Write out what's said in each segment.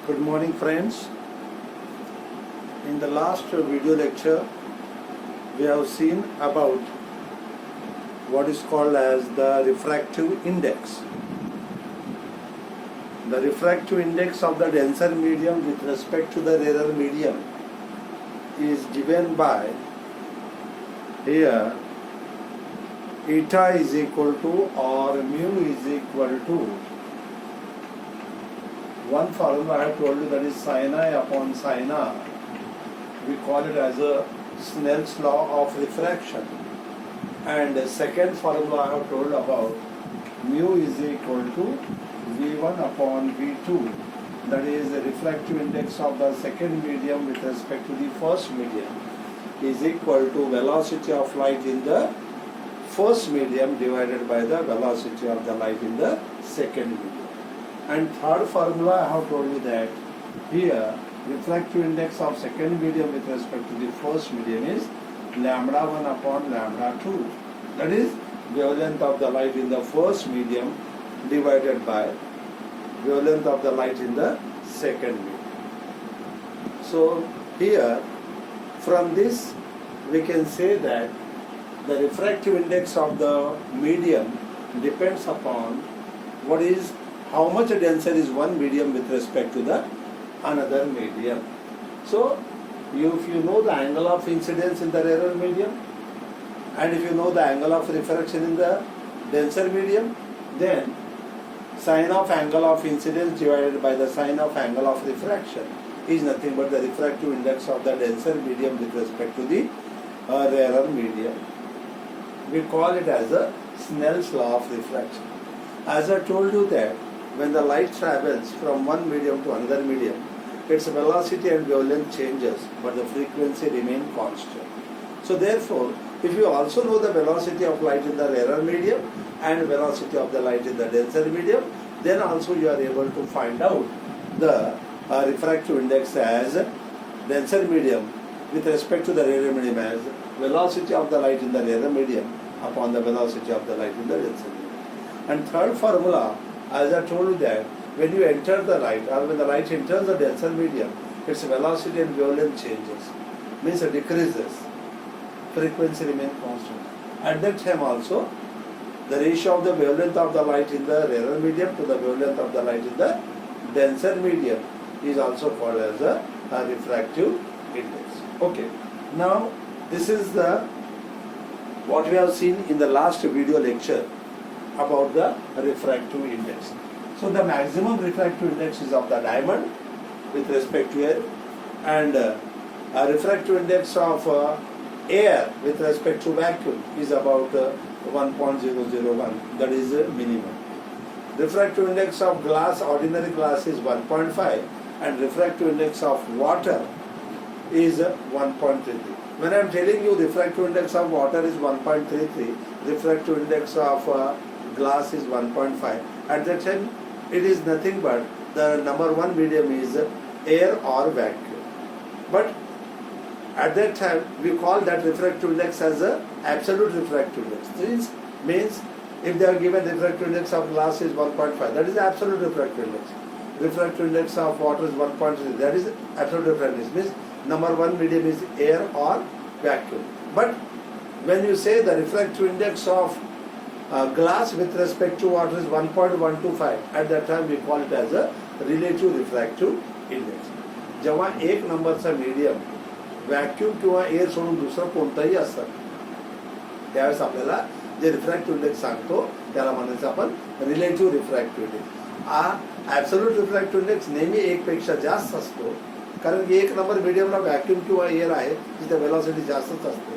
Good morning, friends. In the last video lecture we have seen about what is called as the refractive index. The refractive index of the denser medium with respect to the rarer medium is given by here eta is equal to or mu is equal to one formula I have told you, that is sin I upon sin r. We call it as a Snell's law of refraction. And the second formula I have told about mu is equal to V1 upon V2. That is the refractive index of the second medium with respect to the first medium is equal to velocity of light in the first medium divided by the velocity of the light in the second medium. And third formula I have told you that here refractive index of second medium with respect to the first medium is lambda 1 upon lambda 2. That is wavelength of the light in the first medium divided by wavelength of the light in the second medium. So here from this we can say that the refractive index of the medium depends upon how much denser is one medium with respect to the another medium. So if you know the angle of incidence in the rarer medium and if you know the angle of refraction in the denser medium, then sine of angle of incidence divided by the sine of angle of refraction is nothing but the refractive index of the denser medium with respect to the rarer medium. We call it as a Snell's law of refraction. As I told you that when the light travels from one medium to another medium, its velocity and wavelength changes, but the frequency remains constant. So therefore, if you also know the velocity of light in the rarer medium and velocity of the light in the denser medium, then also you are able to find out the refractive index as denser medium with respect to the rarer medium as velocity of the light in the rarer medium upon the velocity of the light in the denser medium. And third formula, as I told you that when you enter the light or when the light enters the denser medium, its velocity and wavelength changes, means it decreases, frequency remains constant. At that time also, the ratio of the wavelength of the light in the rarer medium to the wavelength of the light in the denser medium is also called as a refractive index. Okay, now this is what we have seen in the last video lecture about the refractive index. So the maximum refractive index is of the diamond with respect to air, and a refractive index of air with respect to vacuum is about 1.001, that is minimum. Refractive index of glass, ordinary glass, is 1.5 and refractive index of water is 1.33. When I am telling you refractive index of water is 1.33, refractive index of glass is 1.5, at that time it is nothing but the number one medium is air or vacuum. But at that time we call that refractive index as a absolute refractive index. This means if they are given refractive index of glass is 1.5, that is absolute refractive index. Refractive index of water is 1.3, that is absolute refractive index. Means number one medium is air or vacuum. But when you say the refractive index of glass with respect to water is 1.125, at that time we call it as a relative refractive index. जेव्हा एक नंबरचा medium vacuum किंवा air सोडून दुसरं कोणताही असतं त्यावेळेस आपल्याला जे रिफ्रॅक्टिव्ह इंडेक्स सांगतो त्याला म्हणायचं आपण रिलेटिव्ह रिफ्रॅक्टिव्ह इंडेक्स. हा ॲब्सोल्यूट रिफ्रॅक्टिव्ह इंडेक्स नेहमी एक पेक्षा जास्त असतो, कारण की एक नंबर मीडियमला व्हॅक्यूम किंवा एअर आहे जिथे वेलॉसिटी जास्तच असते.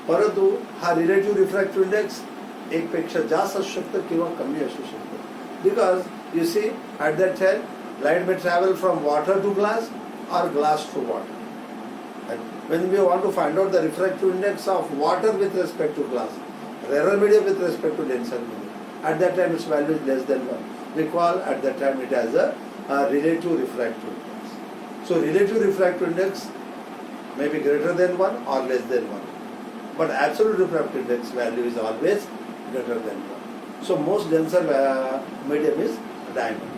परंतु हा रिलेटिव्ह रिफ्रॅक्टिव्ह इंडेक्स एक पेक्षा जास्त असू शकतं किंवा कमी असू शकतं. Because you see at that time light may travel from water to glass or glass to water. And when we want to find out the refractive index of water with respect to glass, rarer medium with respect to denser medium, at that time its value is less than 1. We call at that time it as a relative refractive index. So relative refractive index may be greater than 1 or less than 1. But absolute refractive index value is always greater than 1. So most denser medium is diamond.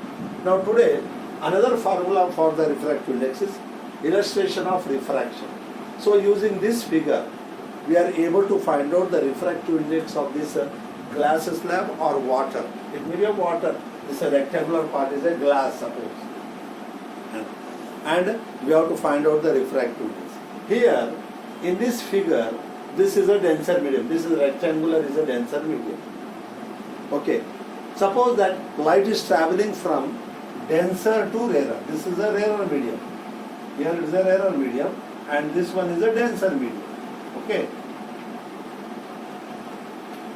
Now today Another formula for the refractive index is illustration of refraction. So using this figure, we are able to find out the refractive index of this glass slab or water. It may be a water. This rectangular part is a glass, suppose. And we have to find out the refractive index. Here, in this figure, this is a denser medium. This is rectangular, is a denser medium. Okay. Suppose that light is traveling from denser to rarer. This is a rarer medium. Here it is a rarer medium, and this one is a denser medium. Okay.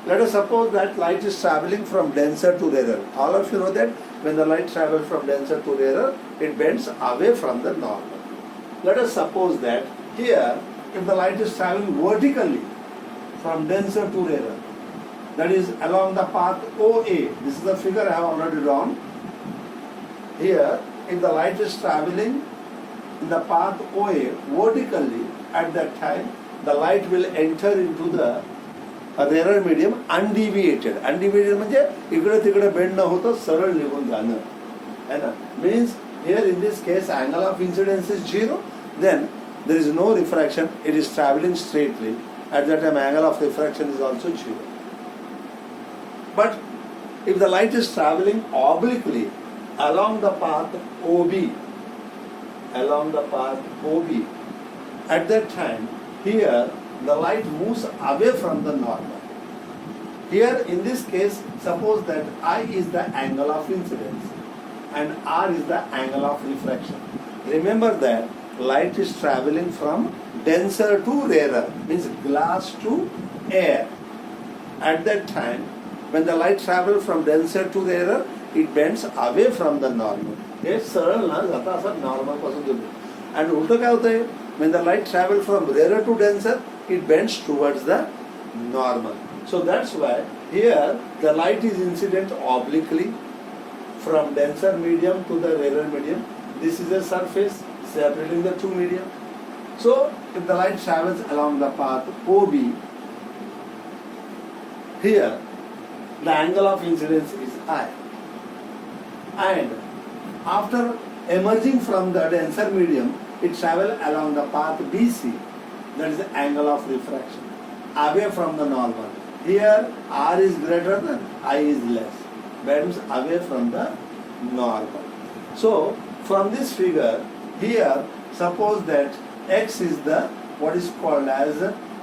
Let us suppose that light is traveling from denser to rarer. All of you know that when the light travels from denser to rarer, it bends away from the normal. Let us suppose that here, if the light is traveling vertically from denser to rarer, that is along the path OA. This is the figure I have already drawn. Here, if the light is traveling in the path OA vertically, at that time, the light will enter into the rarer medium undeviated. Undeviated म्हणजे इकडे तिकडे bend न होता सरळ निघून जाणं, है ना? Means here in this case angle of incidence is 0. Then there is no refraction. It is traveling straightly. At that time angle of refraction is also 0. But if the light is traveling obliquely along the path OB, at that time, here the light moves away from the normal. Here in this case, suppose that I is the angle of incidence and R is the angle of refraction. Remember that light is traveling from denser to rarer, means glass to air. At that time, when the light travels from denser to rarer, it bends away from the normal. हे सरळ ना जाता असं normal पासून दूर. And उलट काय होतंय? When the light travels from rarer to denser, it bends towards the normal. So that's why here the light is incident obliquely from denser medium to the rarer medium. This is a surface separating the two medium. So if the light travels along the path OB, here the angle of incidence is I. And after emerging from the denser medium, it travels along the path BC. That is the angle of refraction, away from the normal. Here R is greater than I is less, bends away from the normal. So from this figure, here suppose that X is the what is called as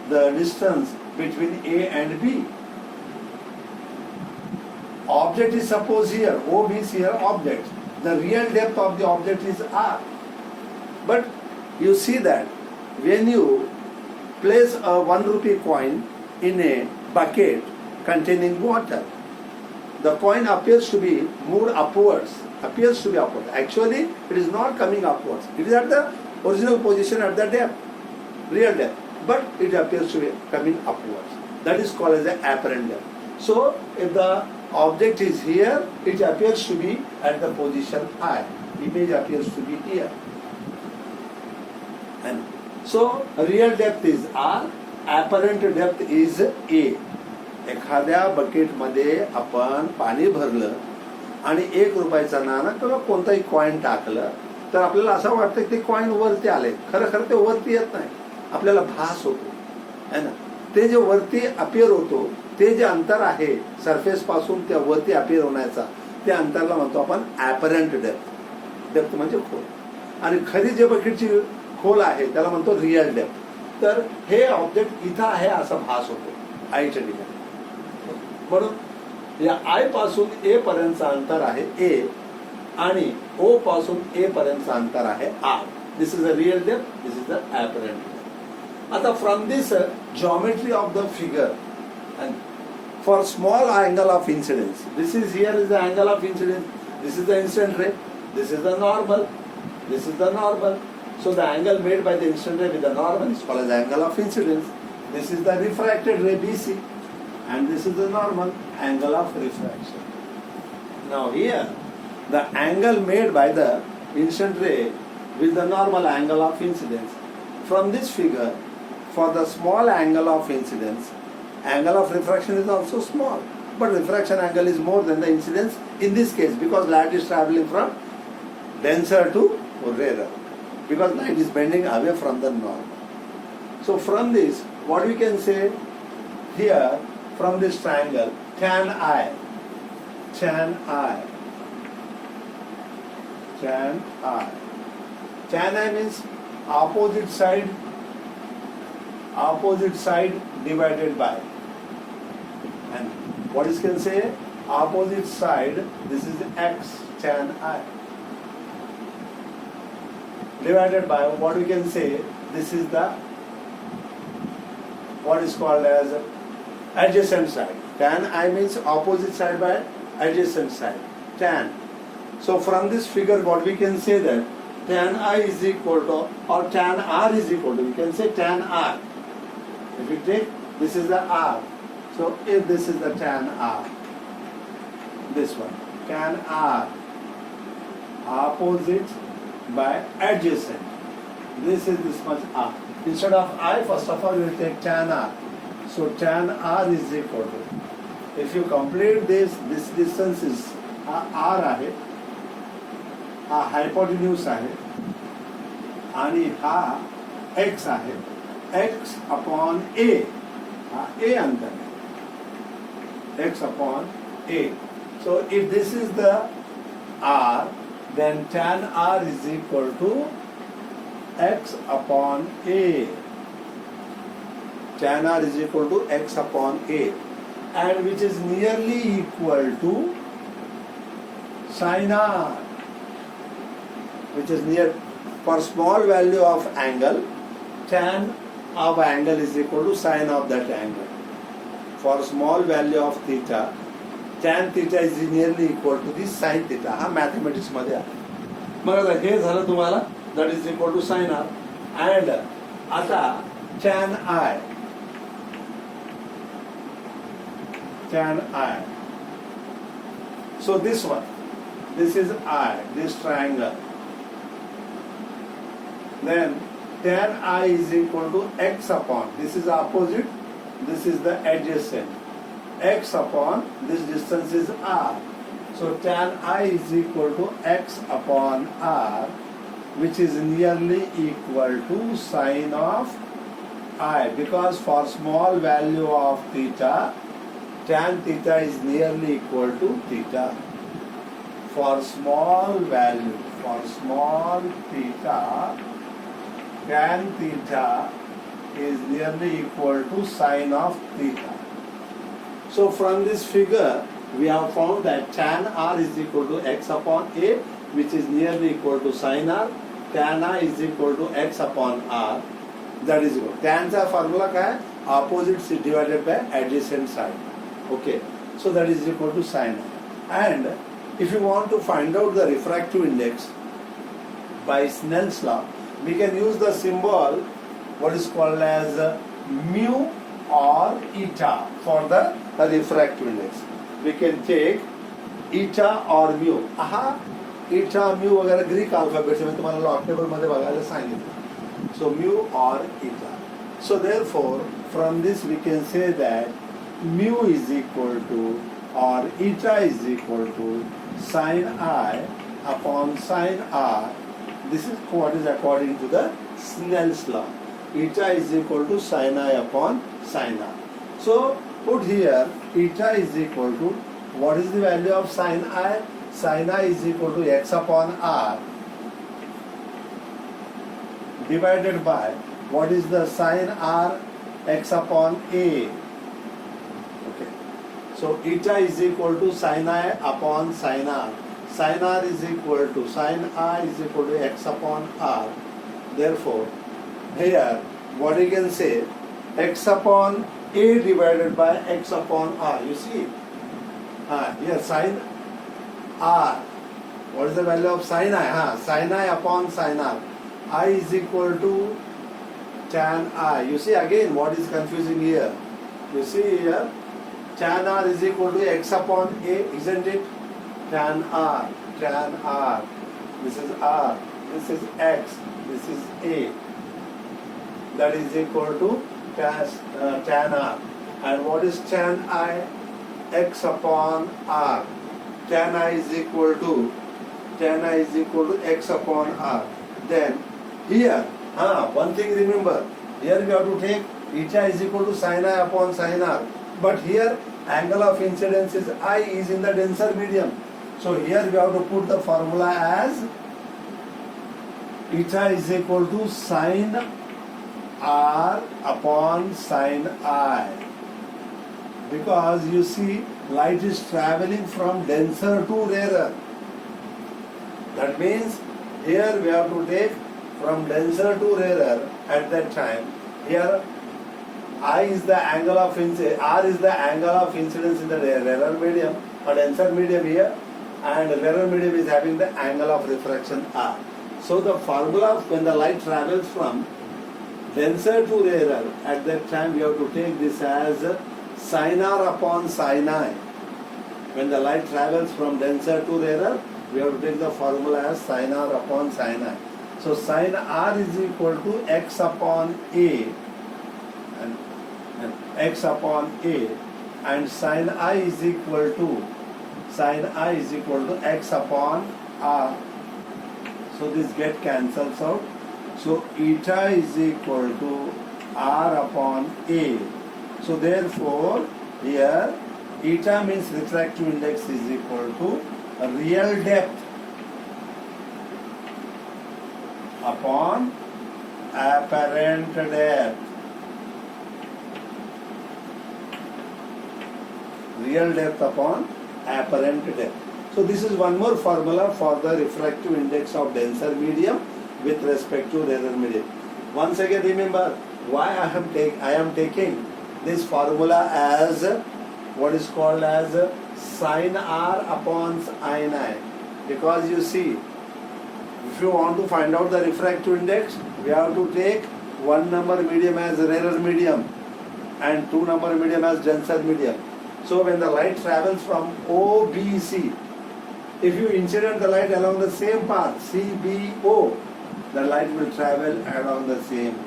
the distance between A and B. Object is suppose here, OB is here object. The real depth of the object is R. But you see that when you place a 1 rupee coin in a bucket containing water, the coin appears to be moved upwards. Actually, it is not coming upwards. It is at the original position at the depth, real depth. But it appears to be coming upwards. That is called as the apparent depth. So, if the object is here, it appears to be at the position I. Image appears to be here. And so, real depth is R, apparent depth is A. एखाद्या बकेटमध्ये आपण पाणी भरलं आणि 1 रुपयाचा नाणा किंवा कोणताही coin टाकलं तर आपल्याला असं वाटतं की ते कॉइन वरती आले. खरं खरं ते वरती येत नाही, आपल्याला भास होतो, है ना? ते जे वरती अपियर होतो ते जे अंतर आहे सरफेस पासून त्या वरती अपियर होण्याचा, ते अंतरला म्हणतो आपण ऍपरंट डेप्थ. डेप्थ म्हणजे खोल. आणि खरी जे बकेटची खोल आहे त्याला म्हणतो रिअल डेप्थ. तर हे ऑब्जेक्ट इथं आहे असा भास होतो आयच्या ठिकाणी. म्हणून या आय पासून ए पर्यंतचं अंतर आहे ए आणि ओ पासून ए पर्यंतचं अंतर आहे R. This is a real depth, this is the apparent depth. आता from this geometry of the figure, and for small angle of incidence, this is here is the angle of incidence, this is the incident ray, this is the normal, this is the normal. So the angle made by the incident ray with the normal is called as angle of incidence. This is the refracted ray BC, and this is the normal angle of refraction. Now here the angle made by the incident ray with the normal angle of incidence. From this figure, for the small angle of incidence, angle of refraction is also small, but refraction angle is more than the incidence in this case because light is traveling from denser to rarer, because light is bending away from the norm. So from this, what we can say here, from this triangle, tan I means opposite side divided by, and what is can say opposite side, this is x tan I, divided by what we can say, this is the what is called as adjacent side. Tan I means opposite side by adjacent side, tan. So from this figure, what we can say that tan I is equal to, or tan R is equal to, we can say tan R. If you take, this is the R. So if this is the tan R, this one, tan R, opposite by adjacent. This is this much R. Instead of I, first of all, we will take tan R. So tan R is equal to, if you complete this distance is R आहे, हा हायपोटेन्यूज आहे, आणि हा x आहे, x upon a, हा a अंतर आहे, x upon a. So if this is the R, then tan R is equal to x upon a. Tan R is equal to x upon a, and which is nearly equal to sin R, which is near, for small value of angle, tan of angle is equal to sin of that angle. For small value of theta, tan theta is nearly equal to the sin theta. हा mathematics मध्ये आहे. मग आता हे झालं तुम्हाला, that is equal to sin R, and आता tan I, so this one, this is I, this triangle, then tan I is equal to x upon, this is opposite, this is the adjacent, x upon, this distance is R. So tan I is equal to x upon R, which is nearly equal to sin of I, because for small value of theta, tan theta is nearly equal to theta. For small value, for small theta, tan theta is nearly equal to sin of theta. So from this figure, we have found that tan R is equal to x upon a, which is nearly equal to sin R. Tan I is equal to x upon R. That is equal. Tan चा formula क्या है? Opposite divided by adjacent side. Okay. So that is equal to sin R. And if you want to find out the refractive index by Snell's law, we can use the symbol what is called as mu or eta for the refractive index. We can take eta or mu. aha, eta, mu वगैरह Greek alphabets में तुम्हाला log table मध्ये बघायला सांगितलं. So mu or eta. So therefore, from this we can say that mu is equal to, or eta is equal to sin I upon sin R. This is what is according to the Snell's law. Eta is equal to sin I upon sin R. So put here eta is equal to, what is the value of sin I? Sin I is equal to x upon R divided by, what is the sin R? X upon A. Okay. So eta is equal to sin I upon sin R. Sin R is equal to, sin I is equal to x upon R. Therefore, here what you can say, x upon A divided by x upon R. You see? Here sin R. What is the value of sin I? Sin I upon sin R. I is equal to tan I. You see again what is confusing here? You see here, tan R is equal to x upon A, isn't it? Tan R. This is R. This is x. This is A. That is equal to tan R. And what is tan I? X upon R. Tan I is equal to tan I is equal to x upon r. Then here, one thing remember, here we have to take eta is equal to sin I upon sin r. But here angle of incidence is I is in the denser medium. So here we have to put the formula as eta is equal to sin r upon sin I. Because you see light is traveling from denser to rarer. That means here we have to take from denser to rarer at that time. Here I is the angle of incidence, R is the angle of incidence in the rarer medium or denser medium here, and rarer medium is having the angle of refraction R. So the formula when the light travels from denser to rarer, at that time we have to take this as sin R upon sin I. When the light travels from denser to rarer, we have to take the formula as sin R upon sin I. So sin R is equal to x upon A and x upon A, and sin I is equal to x upon R. So this get cancels out. So eta is equal to R upon A. So therefore here eta means refractive index is equal to real depth upon apparent depth. Real depth upon apparent depth. So this is one more formula for the refractive index of denser medium with respect to rarer medium. Once again remember why I am taking this formula as what is called as sin R upon sin I. Because you see, if you want to find out the refractive index, we have to take one number medium as rarer medium and two number medium as denser medium. So when the light travels from OBC, if you incident the light along the same path CBO, the light will travel along the same.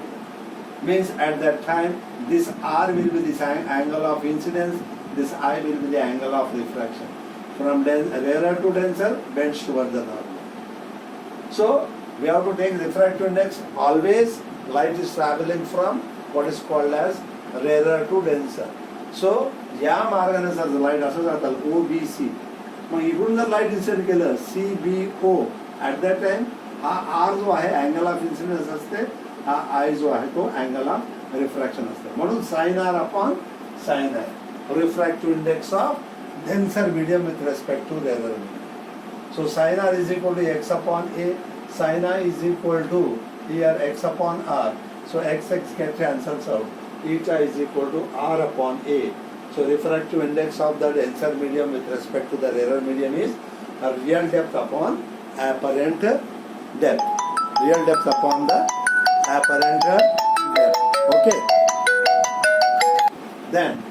Means at that time this R will be the angle of incidence, this I will be the angle of refraction. From rarer to denser bends towards the normal. So we have to take refractive index. Always light is traveling from what is called as rarer to denser. So या मार्गाने जर light असं जातं OBC, मग इकडून जर light incident केलं CBO, at that time हा R जो आहे अँगल ऑफ इन्सिडेंस असते, हा I जो आहे तो अँगल ऑफ रिफ्रॅक्शन असते. म्हणून sin R upon sin I, refractive index of denser medium with respect to rarer medium. So sin R is equal to x upon A, sin I is equal to here x upon R. So x gets cancels out. Eta is equal to R upon A. So refractive index of the denser medium with respect to the rarer medium is a real depth upon apparent depth. Real depth upon the apparent depth. Okay. Then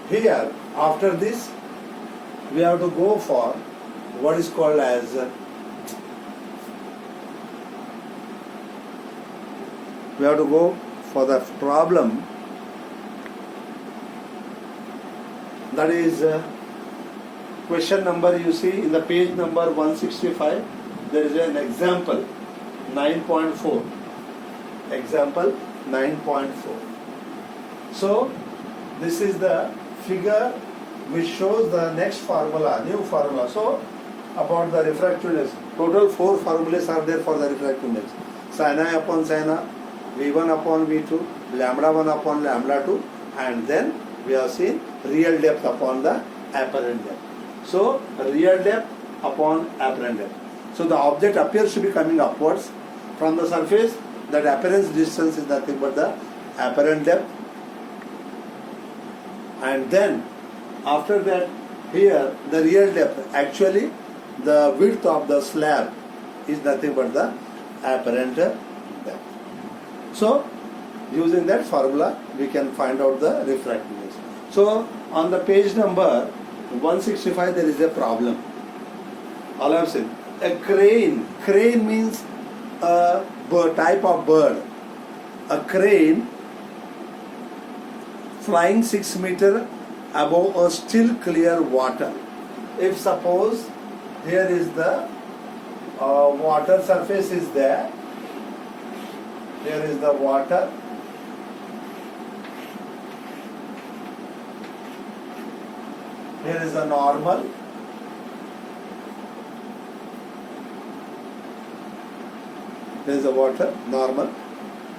here after this we have to go for what is called as we have to go for the problem that is question number, you see in the page number 165 there is an example 9.4, example 9.4. So this is the figure which shows the next formula, new formula. So about the refractive index, total 4 formulas are there for the refractive index. Sin I upon sin R, V1 upon V2, lambda 1 upon lambda 2, and then we have seen real depth upon the apparent depth. So real depth upon apparent depth. So the object appears to be coming upwards from the surface. That appearance distance is nothing but the apparent depth. And then after that here the real depth, actually the width of the slab is nothing but the apparent depth. So using that formula we can find out the refractiveness. So on the page number 165 there is a problem. All I have said, a crane. Crane means a type of bird. A crane flying 6 meters above a still clear water. If suppose here is the water surface is there. Here is the water. Here is the normal. There is the water, normal.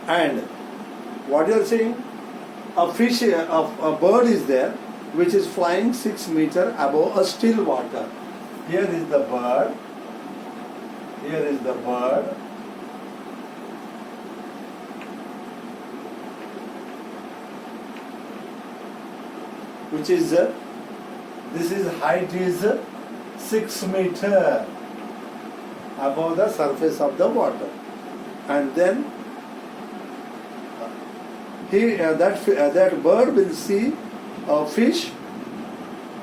And what you are seeing? A fish, a bird is there, which is flying 6 meters above a still water. Here is the bird. Here is the bird. Which is, this is height is 6 meters above the surface of the water. And then that bird will see a fish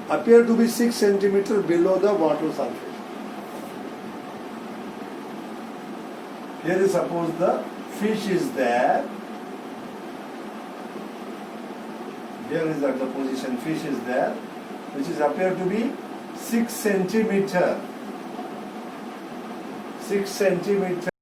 appear to be 6 centimeters below the water surface. Here is suppose the fish is there. Here is at the position fish is there, which is appear to be 6 centimeters. 6 centimeters.